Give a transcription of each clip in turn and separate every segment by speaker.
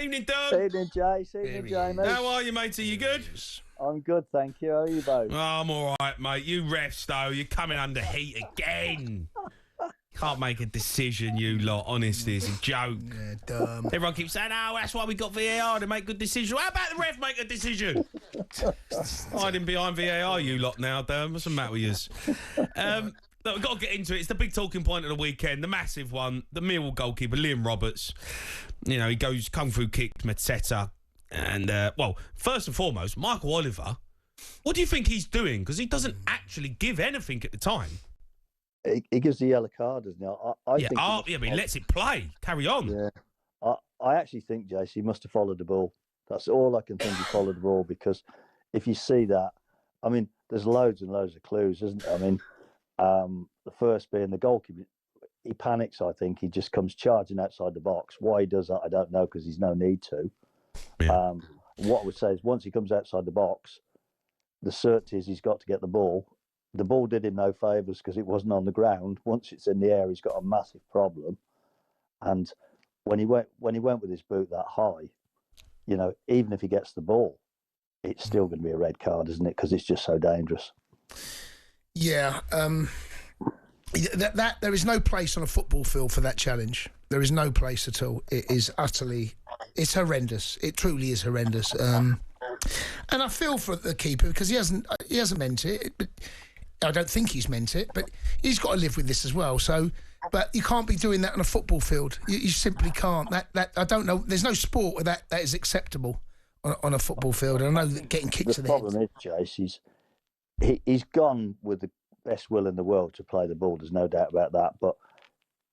Speaker 1: Evening, Doug.
Speaker 2: Evening, Jay. Evening, Jamie.
Speaker 1: How are you, mate? Are you good?
Speaker 2: I'm good, thank you. How are you both?
Speaker 1: Oh, I'm all right, mate. You refs, though, you're coming under heat again. Can't make a decision, you lot. Honestly, it's a joke.
Speaker 3: Yeah, dumb.
Speaker 1: Everyone keeps saying, oh, that's why we got VAR to make good decisions. How about the ref make a decision? Hiding behind VAR, you lot now, Derm. What's the matter with yous? Look, we've got to get into it. It's the big talking point of the weekend, the massive one. The Millwall goalkeeper, Liam Roberts. You know, he goes kung fu kick to Mateta. And, well, first and foremost, Michael Oliver, what do you think he's doing? Because he doesn't actually give anything at the time.
Speaker 2: He gives the yellow card, doesn't he? I think
Speaker 1: but he lets it play. Carry on.
Speaker 2: Yeah. I actually think, Jace, he must have followed the ball. That's all I can think. He followed the ball, because if you see that, I mean, there's loads and loads of clues, isn't there? I mean, the first being the goalkeeper, he panics, I think. He just comes charging outside the box. Why he does that, I don't know, because there's no need to.
Speaker 1: Yeah.
Speaker 2: What I would say is, once he comes outside the box, the certainty is he's got to get the ball. The ball did him no favours because it wasn't on the ground. Once it's in the air, he's got a massive problem. And when he went with his boot that high, you know, even if he gets the ball, it's still going to be a red card, isn't it? Because it's just so dangerous.
Speaker 3: Yeah, that there is no place on a football field for that challenge. There is no place at all. It is it's horrendous. It truly is horrendous. And I feel for the keeper, because he hasn't meant it. But I don't think he's meant it, but he's got to live with this as well. So, but you can't be doing that on a football field. You simply can't. That I don't know. There's no sport where that is acceptable on a football field. And I know that getting kicked to the head.
Speaker 2: The problem is, Jace, he's gone with the best will in the world to play the ball. There's no doubt about that. But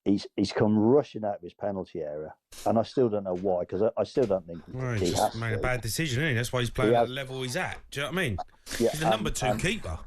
Speaker 2: he's come rushing out of his penalty area, and I still don't know why, because I still don't think
Speaker 1: he just made a bad decision, isn't he? That's why he's playing at the level he's at. Do you know what I mean? Yeah, he's the number two keeper.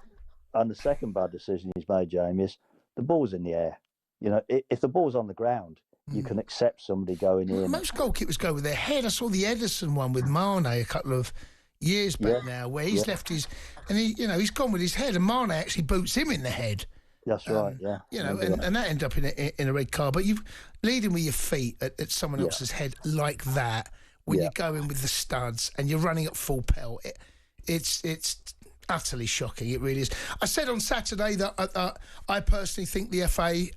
Speaker 2: And the second bad decision he's made, Jamie, is the ball's in the air. You know, if the ball's on the ground, you can accept somebody going in.
Speaker 3: Most goalkeepers go with their head. I saw the Edison one with Mane a couple of years back now, where he's left his, and he's gone with his head, and Mane actually boots him in the head.
Speaker 2: That's right, yeah.
Speaker 3: You know, and that ended up in a red card. But you leading with your feet at someone else's head like that, when you go in with the studs and you're running at full pelt, it's utterly shocking. It really is. I said on Saturday that I personally think the FA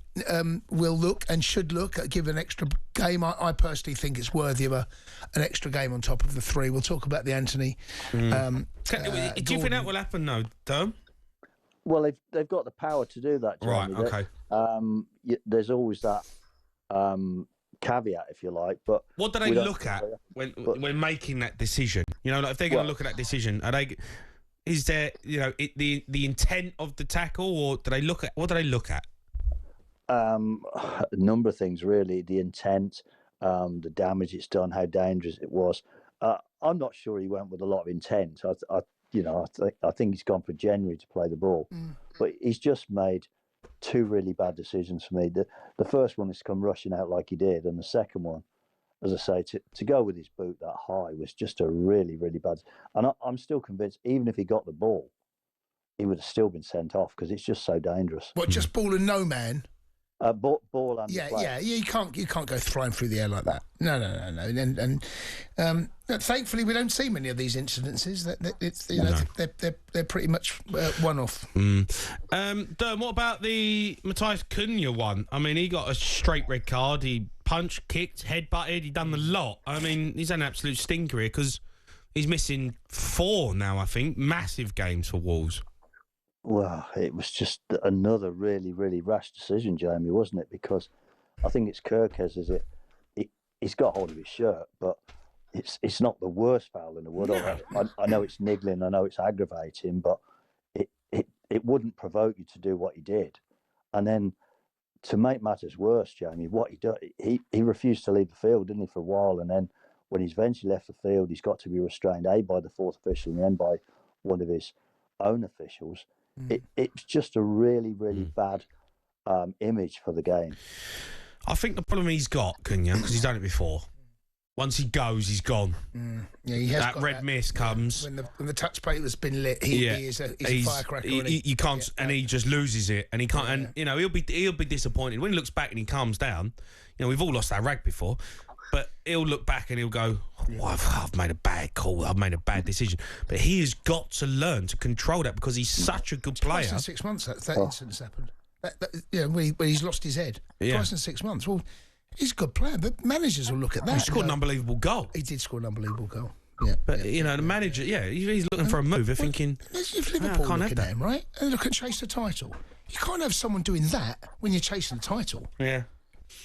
Speaker 3: will look and should look at giving an extra game. I personally think it's worthy of an extra game on top of the 3. We'll talk about the Anthony.
Speaker 1: Do you think that will happen, though, Dom?
Speaker 2: Well, they've got the power to do that, Jamie.
Speaker 1: Right, okay.
Speaker 2: There's always that caveat, if you like. But
Speaker 1: what do they look at when making that decision? You know, like if they're going to look at that decision, is there, you know, the intent of the tackle, or what do they look at? A
Speaker 2: number of things, really. The intent, the damage it's done, how dangerous it was. I'm not sure he went with a lot of intent. I think he's gone for January to play the ball, but he's just made 2 really bad decisions for me. The first one is to come rushing out like he did, and the second one, as I say, to go with his boot that high was just a really, really bad. And I'm still convinced, even if he got the ball, he would have still been sent off, because it's just so dangerous.
Speaker 3: What, just ball and no man?
Speaker 2: Ball and
Speaker 3: yeah. You can't go flying through the air like that. No. And thankfully, we don't see many of these incidences. They're pretty much one-off.
Speaker 1: Derm, what about the Matheus Cunha one? I mean, he got a straight red card. He punched, kicked, headbutted. He done the lot. I mean, he's an absolute stinker here, because he's missing 4 now, I think. Massive games for Wolves.
Speaker 2: Well, it was just another really, really rash decision, Jamie, wasn't it? Because I think it's Kirkes, is it? He's got hold of his shirt, but it's not the worst foul in the world. No. I know it's niggling, I know it's aggravating, but it wouldn't provoke you to do what he did. And then to make matters worse, Jamie, what he did, he refused to leave the field, didn't he, for a while? And then when he's eventually left the field, he's got to be restrained, by the 4th official and then by one of his own officials. It's just a really, really bad image for the game.
Speaker 1: I think the problem he's got, Cunha, because he's done it before. Once he goes, he's gone.
Speaker 3: Yeah, he has
Speaker 1: that
Speaker 3: got
Speaker 1: red mist comes.
Speaker 3: When the touch plate has been lit, he's a firecracker.
Speaker 1: You can't, and he just loses it, and he can't. And you know, he'll be disappointed when he looks back and he calms down. You know, we've all lost our rag before, but he'll look back and he'll go, I've made a bad call, I've made a bad decision. But he has got to learn to control that because he's such a good player.
Speaker 3: Twice in 6 months that incident's happened. When he's lost his head. Twice in 6 months. Well, he's a good player, but managers will look at that.
Speaker 1: He scored an unbelievable goal.
Speaker 3: He did score an unbelievable goal. Yeah,
Speaker 1: but the manager, he's looking for a move. They're thinking,
Speaker 3: if Liverpool looking at him, right, and look at chase the title. You can't have someone doing that when you're chasing the title.
Speaker 1: Yeah.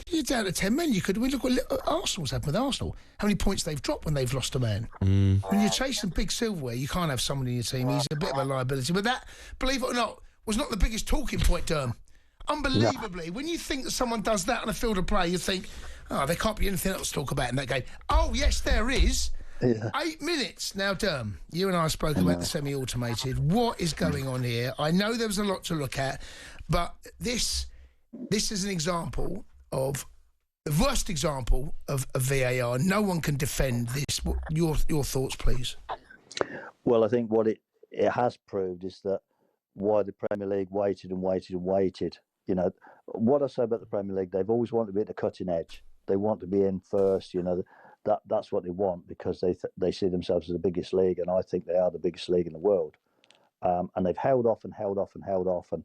Speaker 3: You're down to 10 men. We look what Arsenal's happened with Arsenal. How many points they've dropped when they've lost a man. When you're chasing big silverware, you can't have someone in your team. He's a bit of a liability. But that, believe it or not, was not the biggest talking point, Derm. Unbelievably, when you think that someone does that on a field of play, you think, there can't be anything else to talk about in that game. Oh, yes, there is. Yeah. 8 minutes. Now, Derm, you and I spoke about the semi-automated. What is going on here? I know there was a lot to look at, but this is an example of the worst example of VAR. No one can defend this. Your thoughts, please.
Speaker 2: Well, I think what it has proved is that why the Premier League waited and waited and waited. You know, what I say about the Premier League, they've always wanted to be at the cutting edge. They want to be in first, that's what they want because they see themselves as the biggest league, and I think they are the biggest league in the world. And they've held off and held off and held off. And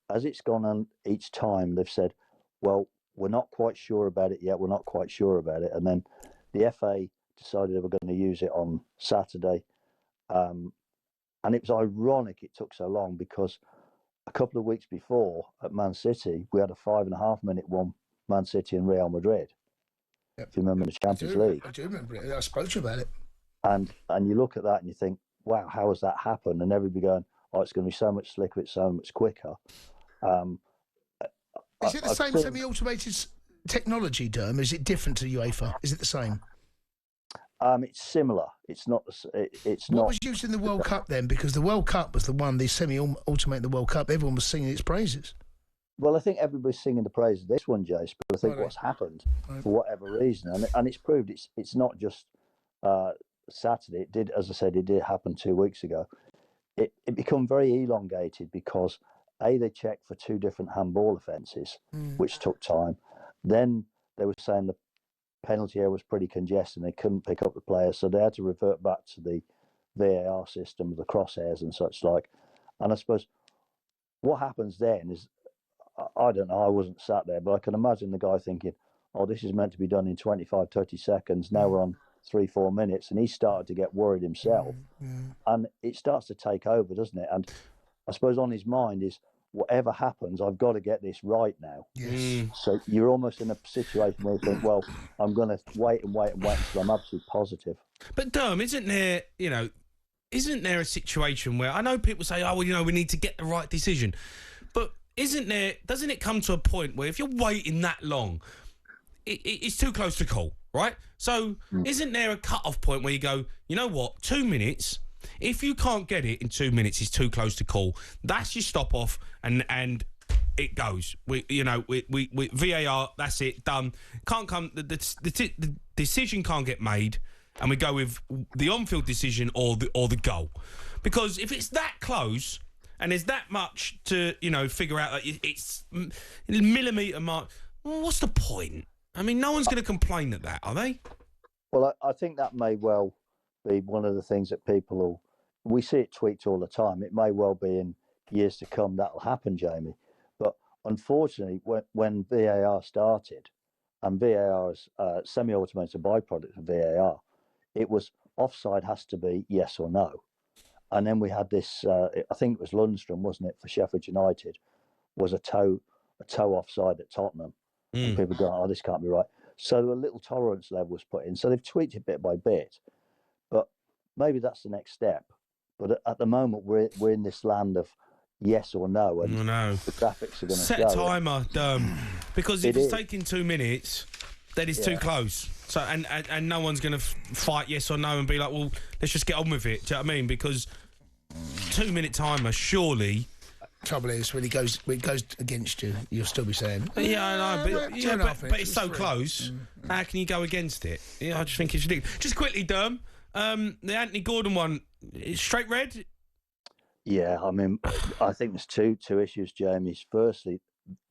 Speaker 2: as it's gone on each time, they've said, well, we're not quite sure about it yet. We're not quite sure about it. And then the FA decided they were going to use it on Saturday. And it was ironic it took so long because a couple of weeks before at Man City, we had a 5.5-minute one, Man City and Real Madrid. Yep. If you remember the Champions League.
Speaker 3: I do remember it. I spoke to you about it.
Speaker 2: And you look at that and you think, wow, how has that happened? And everybody going, it's going to be so much slicker, it's so much quicker.
Speaker 3: Is it the same semi-automated technology, Derm? Is it different to UEFA? Is it the same?
Speaker 2: It's similar. It's not.
Speaker 3: What was used in the World Cup then? Because the World Cup was the one, the semi-automated the World Cup. Everyone was singing its praises.
Speaker 2: Well, I think everybody's singing the praises of this one, Jace. But I think what's happened, for whatever reason, and it's proved it's not just Saturday. It did, as I said, it did happen 2 weeks ago. It became very elongated because they checked for 2 different handball offences, which took time. Then they were saying the penalty area was pretty congested and they couldn't pick up the players, so they had to revert back to the VAR system, the crosshairs and such like. And I suppose what happens then is, I don't know, I wasn't sat there, but I can imagine the guy thinking, this is meant to be done in 25, 30 seconds. Now we're on 3-4 minutes, and he started to get worried himself. And it starts to take over, doesn't it? And I suppose on his mind is, whatever happens, I've got to get this right now.
Speaker 3: Yes.
Speaker 2: So you're almost in a situation where you think, well, I'm going to wait until I'm absolutely positive.
Speaker 1: But Derm, isn't there a situation where I know people say, we need to get the right decision, but doesn't it come to a point where if you're waiting that long, it's too close to call, right? So isn't there a cut-off point where you go, you know what, 2 minutes, if you can't get it in 2 minutes, it's too close to call. That's your stop-off, and it goes. We VAR, that's it, done. Can't come, the decision can't get made, and we go with the on-field decision or the goal. Because if it's that close, and there's that much to, figure out that it's millimetre mark, well, what's the point? I mean, no one's going to complain at that, are they?
Speaker 2: Well, I think that may well be one of the things that we see it tweaked all the time. It may well be in years to come that'll happen, Jamie. But unfortunately, when VAR started, and VAR is semi-automated byproduct of VAR, it was offside has to be yes or no. And then we had this, I think it was Lundstrom, wasn't it, for Sheffield United, was a toe offside at Tottenham. And people go, this can't be right. So a little tolerance level was put in. So they've tweaked it bit by bit. But maybe that's the next step. But at the moment, we're in this land of yes or no, and the graphics are going to
Speaker 1: set a timer, because if it's taking 2 minutes, then it's too close. So and no one's going to fight yes or no and be like, well, let's just get on with it. Do you know what I mean? Because 2 minute timer, surely.
Speaker 3: Trouble is, when it goes against you, you'll still be saying,
Speaker 1: yeah, I know, but it's so close. How can you go against it? Yeah, I just think it's ridiculous. Just quickly, Derm, the Anthony Gordon one, straight red?
Speaker 2: Yeah, I mean, I think there's two issues, Jamie. Firstly,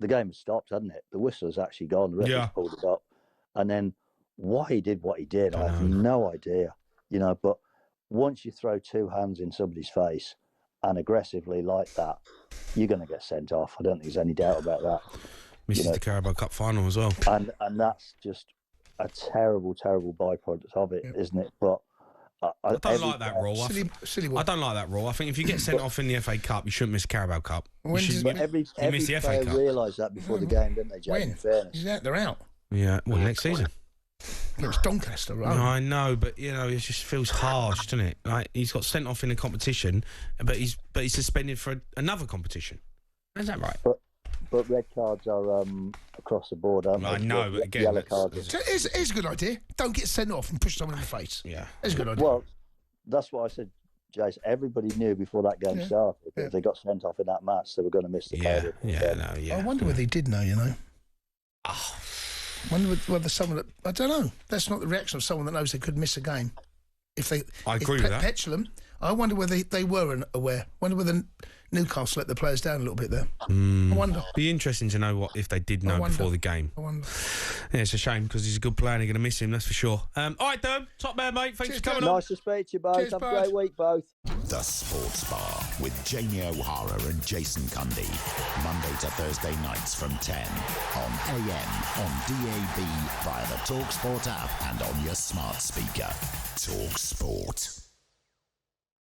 Speaker 2: the game has stopped, hasn't it? The whistle has actually gone. The referee's pulled it up. And then why he did what he did, I have no idea. You know, but once you throw two hands in somebody's face and aggressively like that, you're going to get sent off. I don't think there's any doubt about that.
Speaker 1: Misses the Carabao Cup final as well.
Speaker 2: And that's just a terrible, terrible byproduct of it, isn't it? But
Speaker 1: I don't like that rule.
Speaker 3: Silly
Speaker 1: I don't like that rule. I think if you get sent off in the FA Cup, you shouldn't miss the Carabao Cup.
Speaker 2: Every player realised that before the game, didn't they, Jamie? In fairness.
Speaker 3: They're out.
Speaker 1: Yeah, well, next season.
Speaker 3: It's Doncaster, right?
Speaker 1: No, I know, but you know, it just feels harsh, doesn't it? Like he's got sent off in a competition, but he's suspended for another competition. Is that right?
Speaker 2: But red cards are across the board, aren't they?
Speaker 1: I know, but again,
Speaker 2: yellow cards.
Speaker 3: So it's a good idea. Don't get sent off and push someone in the face.
Speaker 1: Yeah,
Speaker 3: it's a good idea.
Speaker 2: Well, that's what I said, Jace. Everybody knew before that game started that if they got sent off in that match, they were going to miss the card.
Speaker 3: I wonder whether he did know. You know.
Speaker 1: Oh.
Speaker 3: I wonder whether someone that I don't know. That's not the reaction of someone that knows they could miss a game.
Speaker 1: I agree with that.
Speaker 3: Petulant. I wonder whether they were aware. I wonder whether Newcastle let the players down a little bit there. I wonder.
Speaker 1: Be interesting to know if they did know before the game.
Speaker 3: I wonder.
Speaker 1: Yeah, it's a shame because he's a good player and they're going to miss him, that's for sure. All right, Derm, top man, mate. Thanks for coming on.
Speaker 2: Nice to speak to you, both. Have a great week, both.
Speaker 4: The Sports Bar with Jamie O'Hara and Jason Cundy. Monday to Thursday nights from 10 on AM, on DAB, via the talkSPORT app and on your smart speaker. talkSPORT.